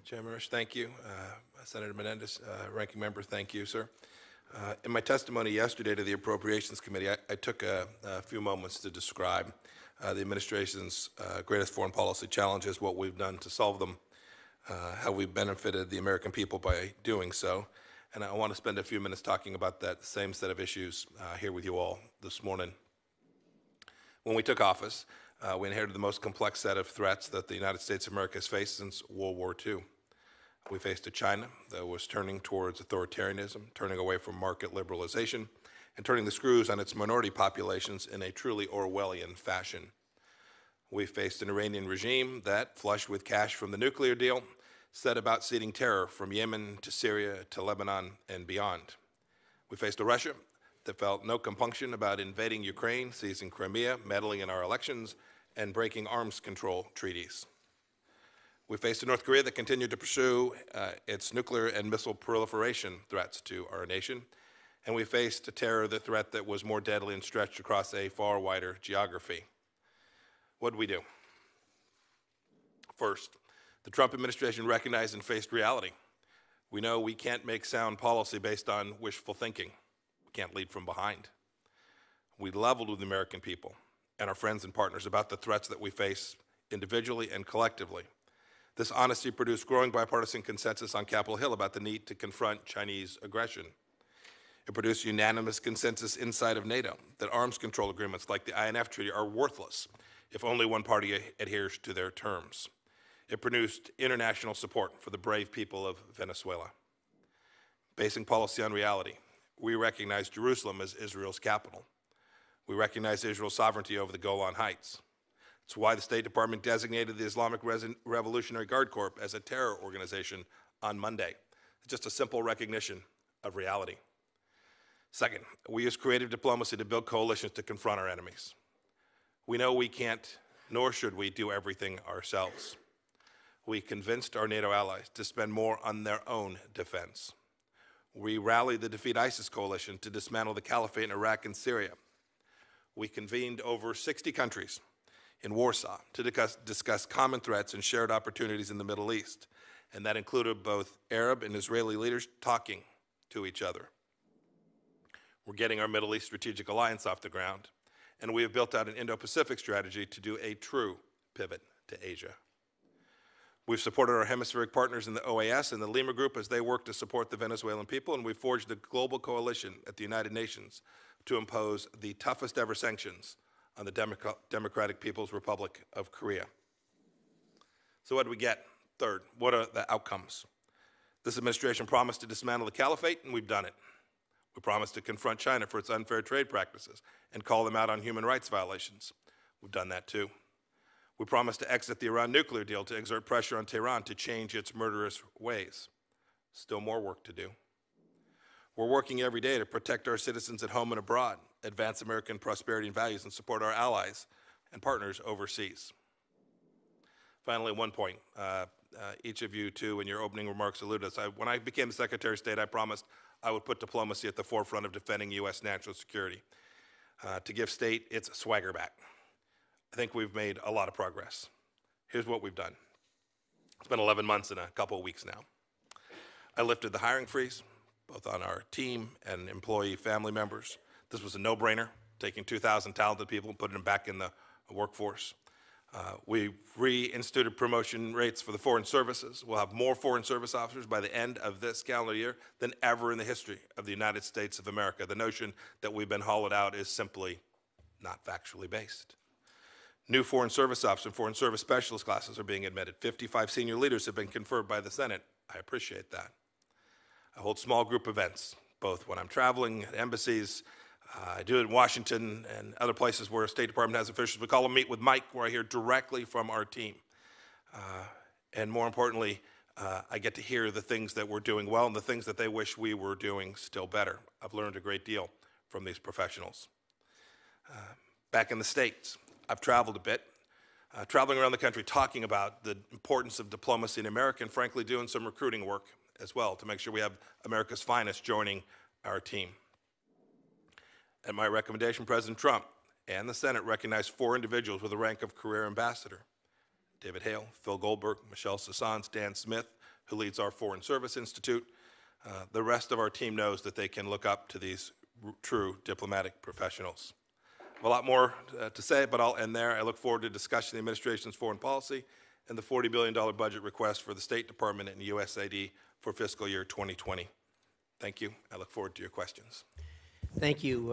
Chairman Risch, thank you. Senator Menendez, Ranking Member, thank you, sir. In my testimony yesterday to the Appropriations Committee, I took a few moments to describe the administration's greatest foreign policy challenges, what we've done to solve them, how we've benefited the American people by doing so. And I want to spend a few minutes talking about that same set of issues here with you all this morning. When we took office, we inherited the most complex set of threats that the United States of America has faced since World War II. We faced a China that was turning towards authoritarianism, turning away from market liberalization, and turning the screws on its minority populations in a truly Orwellian fashion. We faced an Iranian regime that, flush with cash from the nuclear deal, set about seeding terror from Yemen to Syria to Lebanon and beyond. We faced a Russia that felt no compunction about invading Ukraine, seizing Crimea, meddling in our elections, and breaking arms control treaties. We faced a North Korea that continued to pursue its nuclear and missile proliferation threats to our nation. And we faced a terror threat that was more deadly and stretched across a far wider geography. What did we do? First, the Trump administration recognized and faced reality. We know we can't make sound policy based on wishful thinking. We can't lead from behind. We leveled with the American people and our friends and partners about the threats that we face individually and collectively. This honesty produced growing bipartisan consensus on Capitol Hill about the need to confront Chinese aggression. It produced unanimous consensus inside of NATO that arms control agreements like the INF Treaty are worthless if only one party adheres to their terms. It produced international support for the brave people of Venezuela. Basing policy on reality, we recognize Jerusalem as Israel's capital. We recognize Israel's sovereignty over the Golan Heights. It's why the State Department designated the Islamic Revolutionary Guard Corps as a terror organization on Monday. It's just a simple recognition of reality. Second, we use creative diplomacy to build coalitions to confront our enemies. We know we can't, nor should we, do everything ourselves. We convinced our NATO allies to spend more on their own defense. We rallied the Defeat ISIS coalition to dismantle the caliphate in Iraq and Syria. We convened over 60 countries in Warsaw to discuss common threats and shared opportunities in the Middle East, and that included both Arab and Israeli leaders talking to each other. We're getting our Middle East Strategic Alliance off the ground, and we have built out an Indo-Pacific strategy to do a true pivot to Asia. We've supported our hemispheric partners in the OAS and the Lima Group as they work to support the Venezuelan people, and we've forged a global coalition at the United Nations to impose the toughest ever sanctions on the Democratic People's Republic of Korea. So what did we get? Third, what are the outcomes? This administration promised to dismantle the caliphate, and we've done it. We promised to confront China for its unfair trade practices and call them out on human rights violations. We've done that too. We promised to exit the Iran nuclear deal to exert pressure on Tehran to change its murderous ways. Still more work to do. We're working every day to protect our citizens at home and abroad, advance American prosperity and values, and support our allies and partners overseas. Finally, one point. Each of you, too, in your opening remarks alluded to this. When I became the Secretary of State, I promised I would put diplomacy at the forefront of defending U.S. national security, to give state its swagger back. I think we've made a lot of progress. Here's what we've done. It's been 11 months and a couple of weeks now. I lifted the hiring freeze, both on our team and employee family members. This was a no-brainer, taking 2,000 talented people and putting them back in the workforce. We reinstituted promotion rates for the foreign services. We'll have more foreign service officers by the end of this calendar year than ever in the history of the United States of America. The notion that we've been hollowed out is simply not factually based. New foreign service officers and foreign service specialist classes are being admitted. 55 senior leaders have been conferred by the Senate. I appreciate that. I hold small group events, both when I'm traveling at embassies. I do it in Washington and other places where State Department has officials. We call them Meet with Mike, where I hear directly from our team. And more importantly, I get to hear the things that we're doing well and the things that they wish we were doing still better. I've learned a great deal from these professionals. Back in the States, I've traveled a bit, traveling around the country talking about the importance of diplomacy in America and frankly doing some recruiting work as well to make sure we have America's finest joining our team. At my recommendation, President Trump and the Senate recognized 4 individuals with the rank of career ambassador: David Hale, Phil Goldberg, Michelle Sassans, Dan Smith, who leads our Foreign Service Institute. The rest of our team knows that they can look up to these true diplomatic professionals. I have a lot more to say, but I'll end there. I look forward to discussing the administration's foreign policy and the $40 billion budget request for the State Department and USAID for fiscal year 2020. Thank you. I look forward to your questions. Thank you.